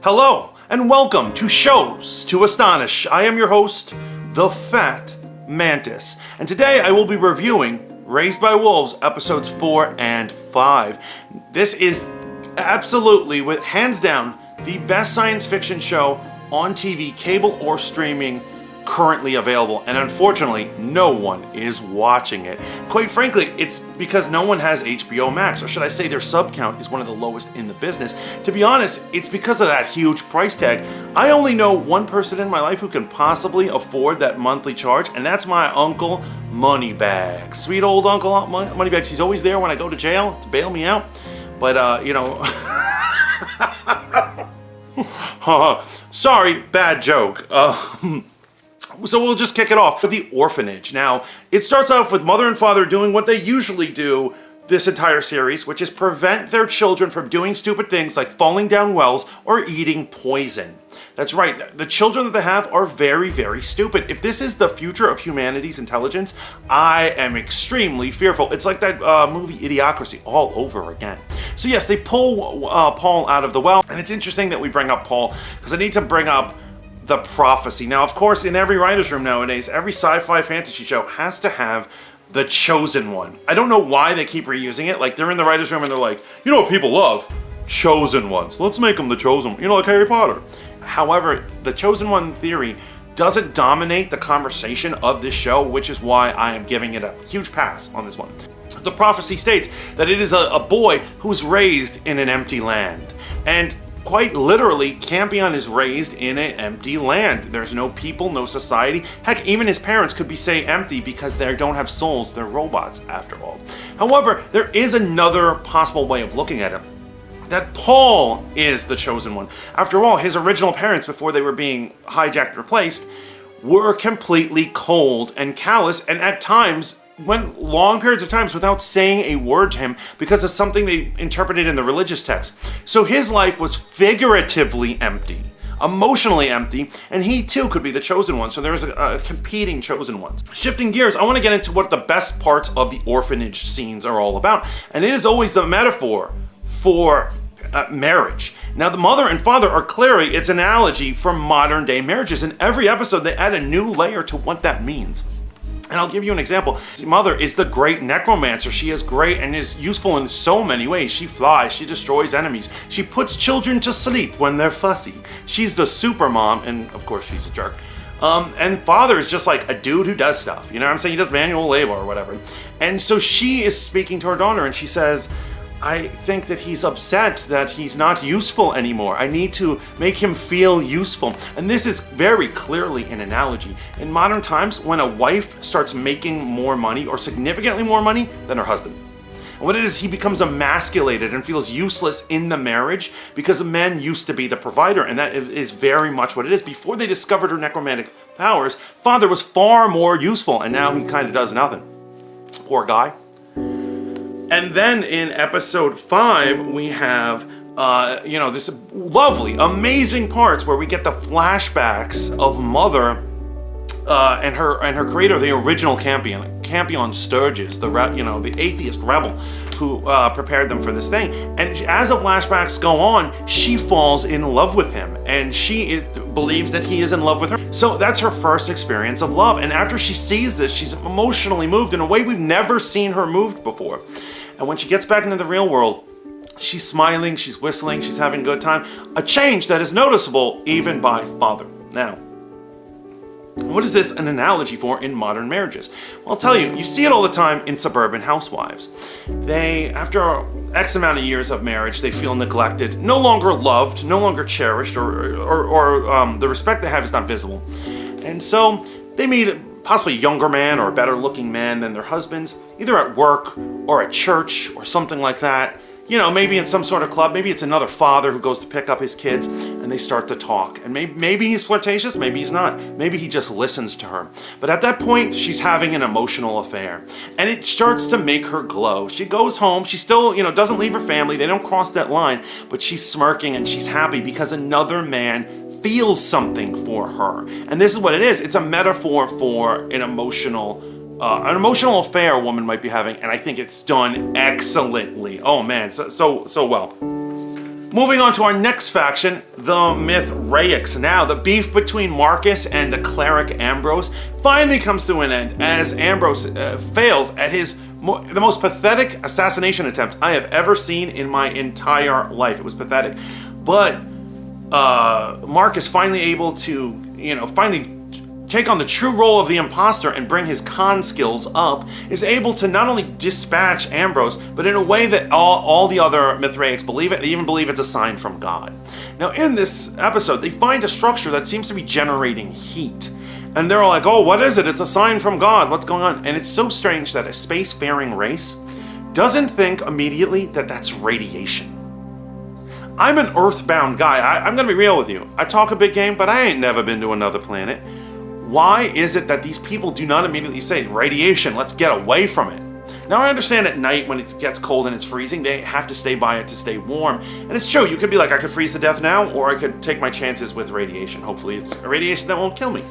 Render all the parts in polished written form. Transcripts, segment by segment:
Hello, and welcome to Shows to Astonish. I am your host, the Fat Mantis, and today I will be reviewing Raised by Wolves episodes 4 and 5. This is absolutely, with hands down, the best science fiction show on TV, cable or streaming, currently available, and unfortunately no one is watching it. Quite frankly, it's because no one has HBO Max, or should I say their sub count is one of the lowest in the business. To be honest, it's because of that huge price tag. I only know one person in my life who can possibly afford that monthly charge, and that's my Uncle Moneybags. Sweet old Uncle Moneybags. He's always there when I go to jail to bail me out, but sorry, bad joke. So we'll just kick it off with the Orphanage. Now, it starts off with mother and father doing what they usually do this entire series, which is prevent their children from doing stupid things like falling down wells or eating poison. That's right, the children that they have are very, very stupid. If this is the future of humanity's intelligence, I am extremely fearful. It's like that movie Idiocracy all over again. So yes, they pull Paul out of the well, and it's interesting that we bring up Paul, because I need to bring up the prophecy. Now, of course, in every writer's room nowadays, every sci-fi fantasy show has to have the chosen one. I don't know why they keep reusing it. Like, they're in the writer's room and they're like, you know what people love? Chosen ones. Let's make them the chosen one. You know, like Harry Potter. However, the chosen one theory doesn't dominate the conversation of this show, which is why I am giving it a huge pass on this one. The prophecy states that it is a boy who's raised in an empty land. And quite literally, Campion is raised in an empty land. There's no people, no society. Heck, even his parents could be say empty because they don't have souls. They're robots, after all. However, there is another possible way of looking at it. That Paul is the chosen one. After all, his original parents, before they were being hijacked and replaced, were completely cold and callous, and at times went long periods of times without saying a word to him because of something they interpreted in the religious text. So his life was figuratively empty, emotionally empty, and he too could be the chosen one. So there's a competing chosen ones. Shifting gears, I want to get into what the best parts of the orphanage scenes are all about, and it is always the metaphor for marriage. Now, the mother and father are clearly its analogy for modern day marriages. In every episode, they add a new layer to what that means. And I'll give you an example. The mother is the great necromancer. She is great and is useful in so many ways. She flies, she destroys enemies, she puts children to sleep when they're fussy. She's the super mom, and of course she's a jerk. And father is just like a dude who does stuff. You know what I'm saying? He does manual labor or whatever. And so she is speaking to her daughter and she says, I think that he's upset that he's not useful anymore. I need to make him feel useful. And this is very clearly an analogy. In modern times, when a wife starts making more money or significantly more money than her husband, and what it is, he becomes emasculated and feels useless in the marriage because men used to be the provider, and that is very much what it is. Before they discovered her necromantic powers, father was far more useful, and now he kind of does nothing. Poor guy. And then in episode 5, we have, this lovely, amazing parts where we get the flashbacks of Mother and her creator, the original Campion Sturgis, the atheist rebel who prepared them for this thing. And as the flashbacks go on, she falls in love with him, and she believes that he is in love with her. So that's her first experience of love. And after she sees this, she's emotionally moved in a way we've never seen her moved before. And when she gets back into the real world, she's smiling, she's whistling, she's having a good time. A change that is noticeable even by father. Now, what is this an analogy for in modern marriages? Well, I'll tell you, you see it all the time in suburban housewives. They, after X amount of years of marriage, they feel neglected, no longer loved, no longer cherished, or the respect they have is not visible. And so they meet possibly a younger man or a better looking man than their husbands, either at work or at church or something like that. You know, maybe in some sort of club, maybe it's another father who goes to pick up his kids, and they start to talk. And maybe he's flirtatious, maybe he's not. Maybe he just listens to her. But at that point, she's having an emotional affair. And it starts to make her glow. She goes home, she still, doesn't leave her family, they don't cross that line, but she's smirking and she's happy because another man feels something for her. And this is what it is. It's a metaphor for an emotional affair a woman might be having, and I think it's done excellently. Oh man, so well. Moving on to our next faction, the myth Rayx. Now, the beef between Marcus and the cleric Ambrose finally comes to an end as Ambrose fails at the most pathetic assassination attempt I have ever seen in my entire life. It was pathetic. But Marcus finally able to, finally take on the true role of the imposter and bring his con skills up, is able to not only dispatch Ambrose, but in a way that all the other Mithraics believe it. They even believe it's a sign from God. Now, in this episode, they find a structure that seems to be generating heat. And they're all like, oh, what is it? It's a sign from God. What's going on? And it's so strange that a spacefaring race doesn't think immediately that that's radiation. I'm an earthbound guy. I'm going to be real with you. I talk a big game, but I ain't never been to another planet. Why is it that these people do not immediately say, radiation, let's get away from it? Now, I understand at night when it gets cold and it's freezing, they have to stay by it to stay warm. And it's true, you could be like, I could freeze to death now, or I could take my chances with radiation. Hopefully it's a radiation that won't kill me.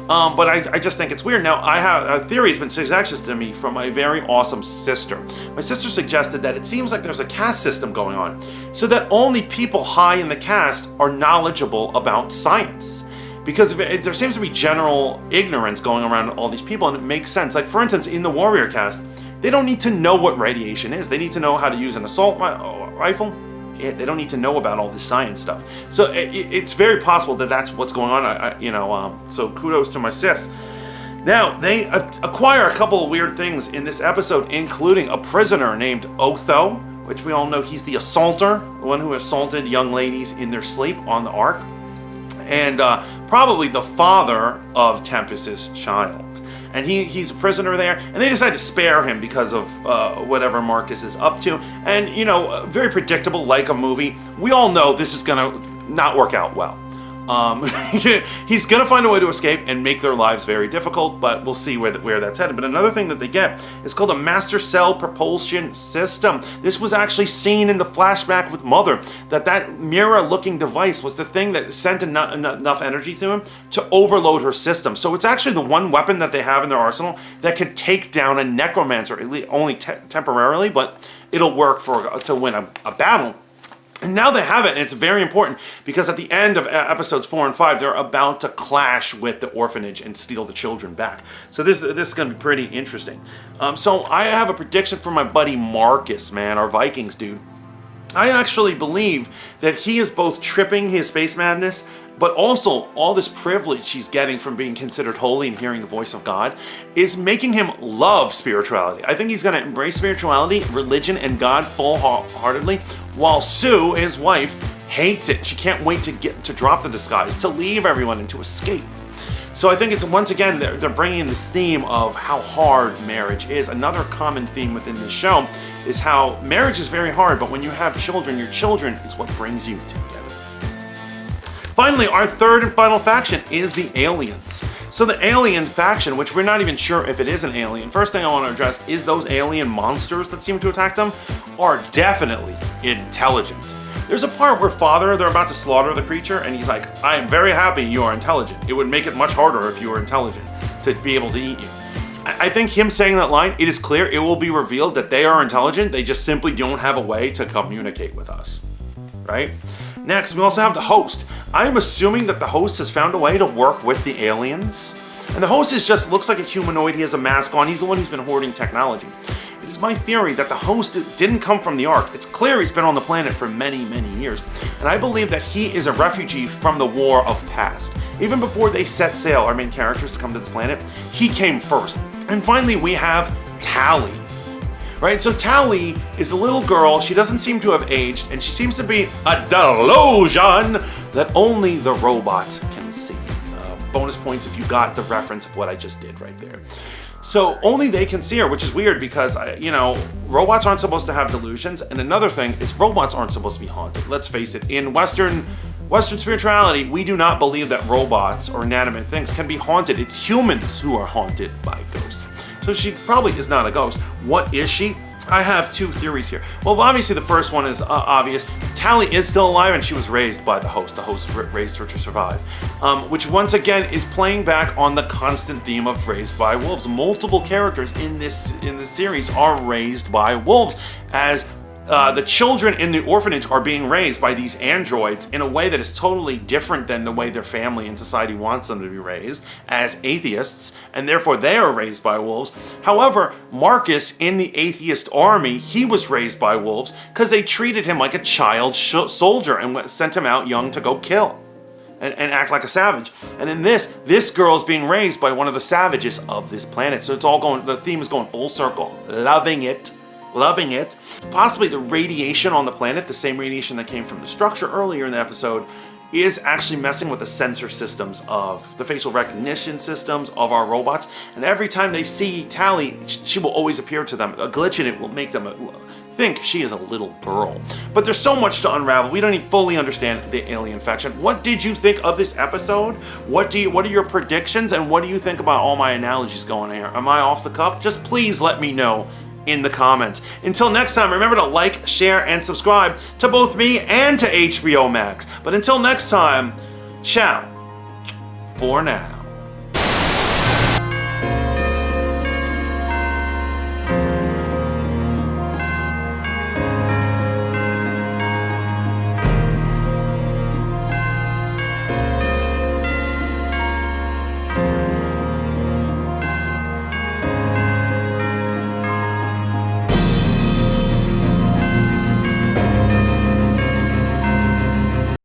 But I just think it's weird. Now, I have a theory has been suggested to me from my very awesome sister. My sister suggested that it seems like there's a caste system going on, so that only people high in the caste are knowledgeable about science. Because there seems to be general ignorance going around all these people, and it makes sense. Like, for instance, in the warrior caste, they don't need to know what radiation is. They need to know how to use an assault rifle. They don't need to know about all this science stuff. So it's very possible that that's what's going on. So kudos to my sis. Now, they acquire a couple of weird things in this episode, including a prisoner named Otho, which we all know he's the assaulter, the one who assaulted young ladies in their sleep on the Ark, and probably the father of Tempest's child. And he's a prisoner there, and they decide to spare him because of whatever Marcus is up to. And, very predictable, like a movie. We all know this is gonna not work out well. He's gonna find a way to escape and make their lives very difficult, but we'll see where that's headed. But another thing that they get is called a master cell propulsion system. This was actually seen in the flashback with Mother, that mirror-looking device was the thing that sent enough energy to him to overload her system. So it's actually the one weapon that they have in their arsenal that can take down a necromancer, at least only temporarily, but it'll work to win a battle. And now they have it, and it's very important because at the end of episodes 4 and 5, they're about to clash with the orphanage and steal the children back. So this is going to be pretty interesting. So I have a prediction for my buddy Marcus, man, our Vikings dude. I actually believe that he is both tripping his space madness, but also all this privilege he's getting from being considered holy and hearing the voice of God is making him love spirituality. I think he's going to embrace spirituality, religion, and God full-heartedly, while Sue, his wife, hates it. She can't wait to drop the disguise, to leave everyone and to escape. So I think it's, once again, they're bringing in this theme of how hard marriage is. Another common theme within this show is how marriage is very hard, but when you have children, your children is what brings you together. Finally, our third and final faction is the aliens. So the alien faction, which we're not even sure if it is an alien, first thing I want to address is those alien monsters that seem to attack them are definitely intelligent. There's a part where they're about to slaughter the creature, and he's like, I am very happy you are intelligent. It would make it much harder if you were intelligent to be able to eat you. I think him saying that line, it is clear, it will be revealed that they are intelligent, they just simply don't have a way to communicate with us, right? Next, we also have the host. I am assuming that the host has found a way to work with the aliens. And the host looks like a humanoid, he has a mask on, he's the one who's been hoarding technology. It is my theory that the host didn't come from the Ark. It's clear he's been on the planet for many, many years. And I believe that he is a refugee from the war of past. Even before they set sail, our main characters, to come to this planet, he came first. And finally, we have Tally. Right, so Tally is a little girl, she doesn't seem to have aged, and she seems to be a delusion that only the robots can see. Bonus points if you got the reference of what I just did right there. So only they can see her, which is weird because, robots aren't supposed to have delusions, and another thing is robots aren't supposed to be haunted. Let's face it, in Western spirituality, we do not believe that robots or inanimate things can be haunted. It's humans who are haunted by ghosts. So she probably is not a ghost. What is she? I have two theories here. Well, obviously the first one is obvious. Tally is still alive and she was raised by the host. The host raised her to survive. Which once again is playing back on the constant theme of raised by wolves. Multiple characters in this series are raised by wolves as the children in the orphanage are being raised by these androids in a way that is totally different than the way their family and society wants them to be raised, as atheists, and therefore they are raised by wolves. However, Marcus in the atheist army, he was raised by wolves because they treated him like a child soldier and sent him out young to go kill and act like a savage. And in this girl is being raised by one of the savages of this planet. So it's all going, the theme is going full circle. Loving it. Loving it. Possibly the radiation on the planet, the same radiation that came from the structure earlier in the episode, is actually messing with the sensor systems of the facial recognition systems of our robots. And every time they see Tally, she will always appear to them. A glitch in it will make them think she is a little girl. But there's so much to unravel. We don't even fully understand the alien faction. What did you think of this episode? What are your predictions, and what do you think about all my analogies going here? Am I off the cuff? Just please let me know in the comments. Until next time, remember to like, share, and subscribe to both me and to HBO Max. But until next time, ciao for now.